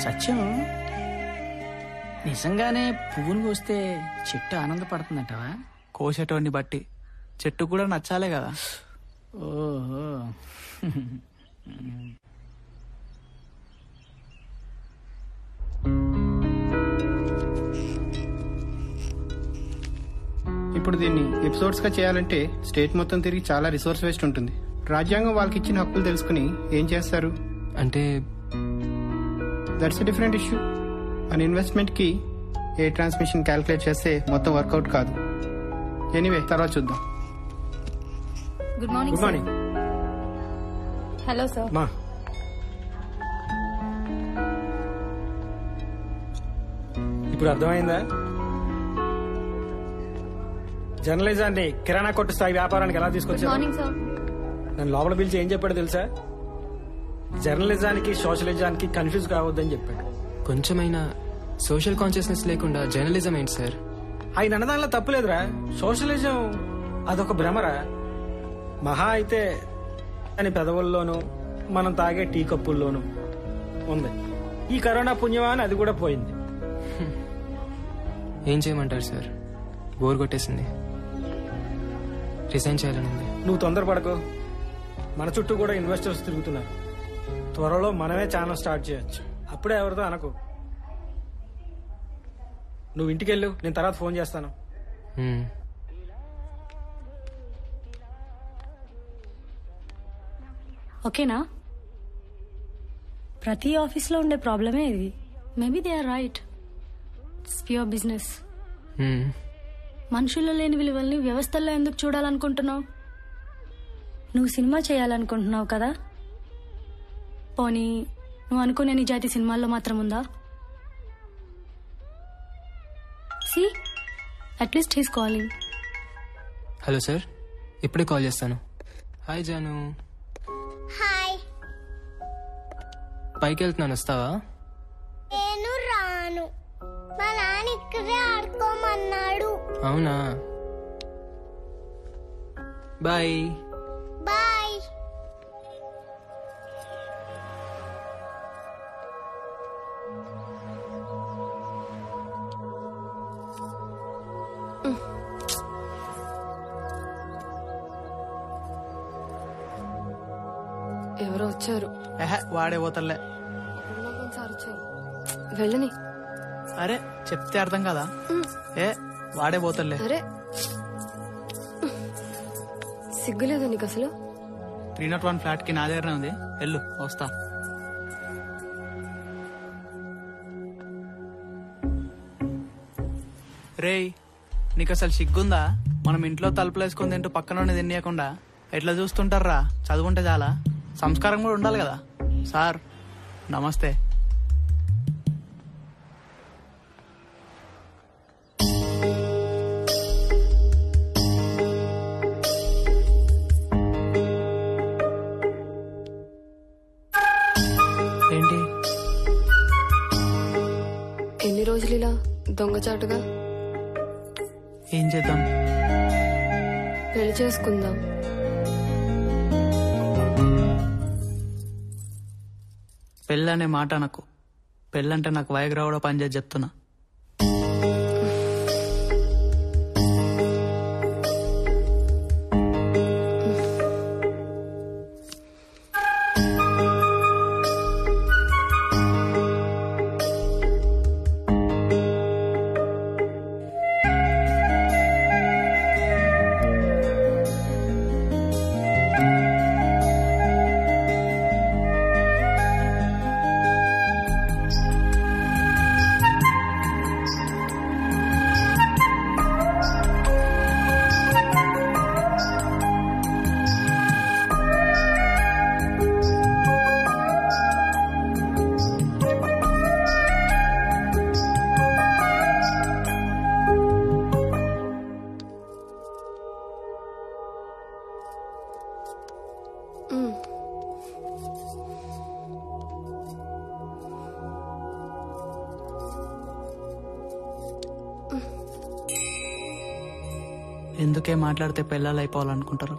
సత్యం, నిజంగానే పువ్వును కోస్తే చెట్టు ఆనందపడుతుందంటావా? కోసేటోడిని బట్టి చెట్టు కూడా నచ్చాలే కదా. ఓహో. ఇప్పుడు దీన్ని ఎపిసోడ్స్ గా చేయాలంటే స్టేట్ మొత్తం తిరిగి చాలా రిసోర్స్ వేస్ట్ ఉంటుంది. రాజ్యాంగం వాళ్ళకి ఇచ్చిన హక్కులు తెలుసుకుని ఏం చేస్తారు అంటే దట్స్ ఎ డిఫరెంట్ ఇష్యూ. మన ఇన్వెస్ట్మెంట్ కి ఏ ట్రాన్స్మిషన్ క్యాల్కులేట్ చేస్తే మొత్తం వర్కౌట్ కాదు. ఎనీవే, తర్వాత చూద్దాం. Good morning. Good morning. Hello sir. మా ఇప్పుడు అర్థమైందా? జర్నలిజాన్ని కిరాణా కొట్టు స్థాయి వ్యాపారానికి ఎలా గుడ్ తీసుకొచ్చారు? Morning sir. నన్ను లోపల పిలిచి ఏం చెప్పాడు తెలుసా? జర్నలిజానికి సోషలిజానికి కన్ఫ్యూజ్ కావద్దని చెప్పాడు. కొంచెమైనా సోషల్ కాన్షియస్నెస్ లేకుండా జర్నలిజం ఏంటి సార్? ఆయన అన్నదానిలో తప్పులేదురా. సోషలిజం అదొక భ్రమరా. మహా అయితే అని పెదవుల్లోనూ మనం తాగే టీ కప్పుల్లోనూ ఉంది. ఈ కరోనా పుణ్యమా అని అది కూడా పోయింది. ఏం చేయమంటారు సార్? బోర్ కొట్టేసింది. రిజైన్ చేయాలని ఉంది. నువ్వు తొందరపడకు. మన చుట్టూ కూడా ఇన్వెస్టర్స్ తిరుగుతున్నారు. త్వరలో మనమే ఛానల్ స్టార్ట్ చేయొచ్చు. అప్పుడే ఎవరితో అనకు. నువ్వు ఇంటికెళ్ళు, నేను తర్వాత ఫోన్ చేస్తాను. ఓకేనా? ప్రతి ఆఫీస్లో ఉండే ప్రాబ్లమే ఇది. Maybe they are right. It's pure business. మనుషుల్లో లేని విలువల్ని వ్యవస్థల్లో ఎందుకు చూడాలనుకుంటున్నావు? నువ్వు సినిమా చేయాలనుకుంటున్నావు కదా? పోనీ నువ్వు అనుకునే నిజాయితీ సినిమాల్లో మాత్రం ఉందా? C at least he's calling. Hello sir, ఇప్పుడే కాల్ చేస్తాను. హాయ్ జాను. హాయ్. పైకి వెళ్తున్నాను, వస్తావా? నేను రాను. మా నాన్న ఇక్కడే ఆడుకోమన్నాడు. అవునా? బాయ్. బాయ్. ఎవరో వచ్చారు. వాడే పోతలే. వెళ్ళని. అరే చెప్తే అర్థం కదా. వాడే పోతలే. అరే సిగ్గులేదు నీకు అసలు? 301 ఫ్లాట్ కి నా దగ్గరనే ఉంది. వెళ్ళు, వస్తా. రేయ్, నీకు అసలు సిగ్గుందా? మనం ఇంట్లో తలుపులు వేసుకొని తింటూ పక్కన తినేయకుండా ఎట్లా చూస్తుంటారా? చదువుంటే చాలా, సంస్కారం కూడా ఉండాలి కదా. సార్ నమస్తే. ఏంటి ఎన్ని రోజులు ఇలా దొంగచాటుగా? ఏం చేద్దాం? పెళ్లి చేసుకుందాం. పెళ్ళనే మాట నాకు. పెళ్ళంటే నాకు వైగ్రా కూడా పనిచేసి చెప్తున్నా. ఎందుకే మాట్లాడితే పెళ్ళాలు అయిపోవాలనుకుంటారు?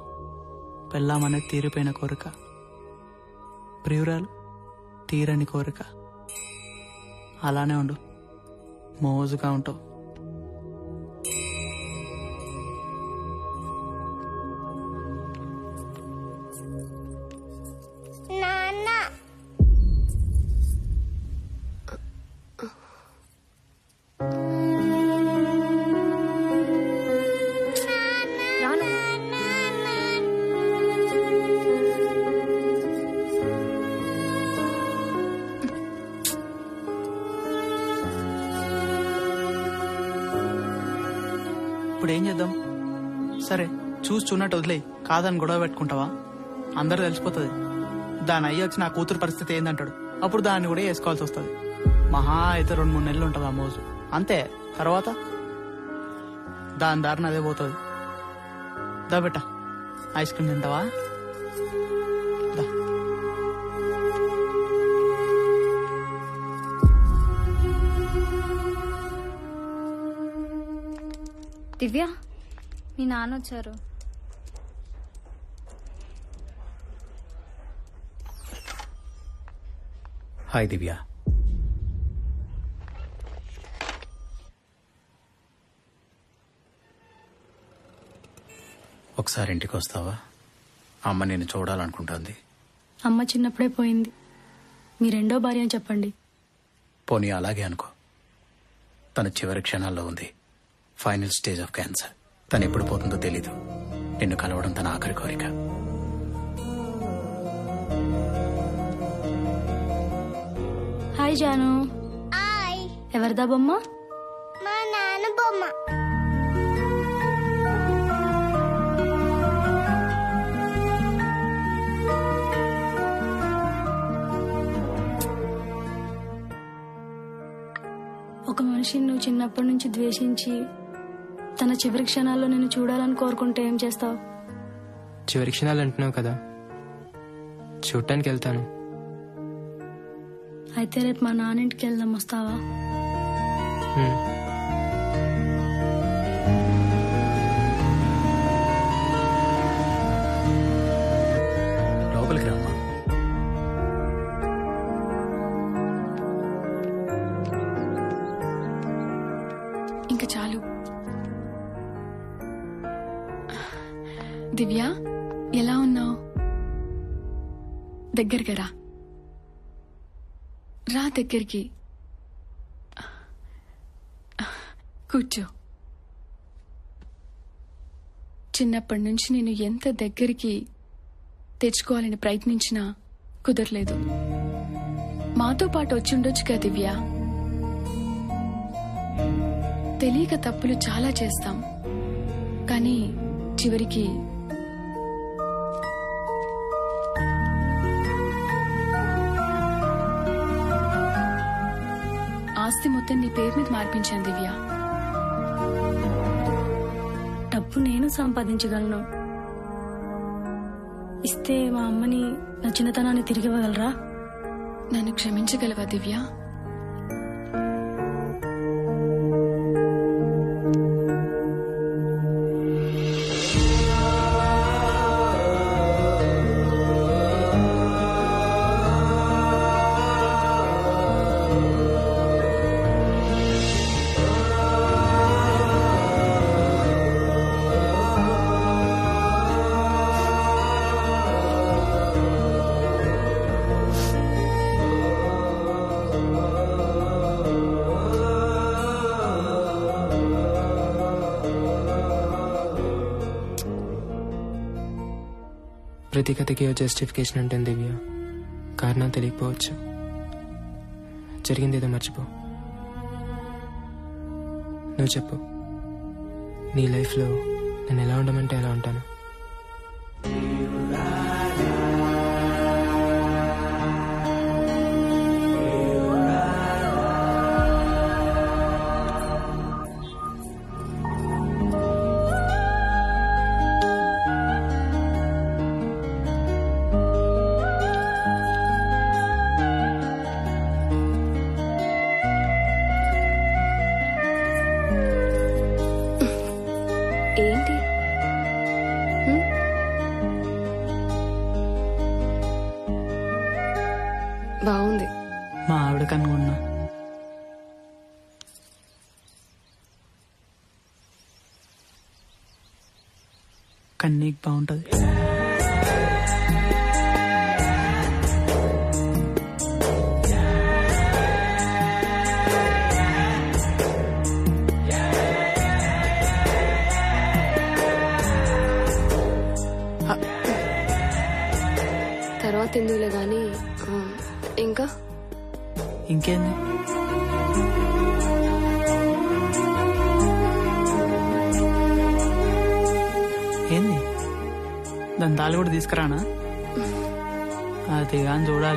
పెళ్ళామనేది తీరిపోయిన కోరిక, ప్రియురాలు తీరని కోరిక. అలానే ఉండు, మోజుగా ఉంటావు. నాన్న రాను. ఇప్పుడు ఏం చేద్దాం? సరే చూస్తున్నట్టు వదిలేయి, కాదని గొడవ పెట్టుకుంటావా? అందరు తెలిసిపోతుంది. దాని అయ్యి వచ్చి నా కూతురు పరిస్థితి ఏందంటాడు, అప్పుడు దాన్ని కూడా వేసుకోవాల్సి వస్తుంది. మహా అయితే 2-3 నెలలు ఉంటుంది ఆ మోజు, అంతే. తర్వాత దాని దారిని అదే పోతుంది. దా బెట్ట, ఐస్ క్రీమ్ తింటావా? దా. దివ్య, మీ నాన్న వచ్చారు. హాయ్ దివ్య. ఒకసారి ఇంటికి వస్తావా? అమ్మ నేను చూడాలనుకుంటుంది. అమ్మ చిన్నప్పుడే పోయింది. మీ రెండో భార్య అని చెప్పండి. పోనీ అలాగే అనుకో. తన చివరి క్షణాల్లో ఉంది. Final stage of cancer. తను ఎప్పుడు పోతుందో తెలీదు. నిన్ను కలవడం తన ఆఖరి కోరిక. హాయ్ జాను. హాయ్. ఎవరిదా బొమ్మ? మా నాన్న బొమ్మ. ఒక మనిషిని నువ్వు చిన్నప్పటి నుంచి ద్వేషించి తన చివరి క్షణాల్లో నిన్ను చూడాలని కోరుకుంటే ఏం చేస్తావు? చివరి క్షణాలు అంటున్నావు కదా, చూడటానికి వెళ్తాను. అయితే రేపు మా నాన్నింటికి వెళ్దాం, వస్తావా? లోపలికి రామ్మా. ఇంకా చాలు. దివ్య, ఎలా ఉన్నావు? దగ్గరికి రా. రా దగ్గరికి. కూర్చో. చిన్నప్పటి నుంచి నేను ఎంత దగ్గరికి తెచ్చుకోవాలని ప్రయత్నించినా కుదరలేదు. మాతో పాటు వచ్చి ఉండొచ్చుగా దివ్య. తెలియక తప్పులు చాలా చేస్తాం, కానీ చివరికి ఆస్తి మొత్తం నీ పేరు మీద మార్పించాను దివ్య. డబ్బు నేను సంపాదించగలను. ఇస్తే మా అమ్మని నా చిన్నతనాన్ని తిరిగి ఇవ్వగలరా? నన్ను క్షమించగలవా దివ్య? ప్రతి కథకి ఓ జస్టిఫికేషన్ ఉంటుంది దివ్య. కారణం తెలియకపోవచ్చు. జరిగింది ఏదో మర్చిపో. నువ్వు చెప్పు, నీ లైఫ్లో నేను ఎలా ఉండమంటే ఎలా ఉంటాను? ఏంటి? బాగుంది. మా ఆవిడ కనుగొన్నా. కానీ నీకు బాగుంటది. తర్వాత ఎందుకులే గాని ఇంకా ఇంకేంది? ఏంది? దాని తాళి కూడా తీసుకురానా? అది కానీ చూడాలి.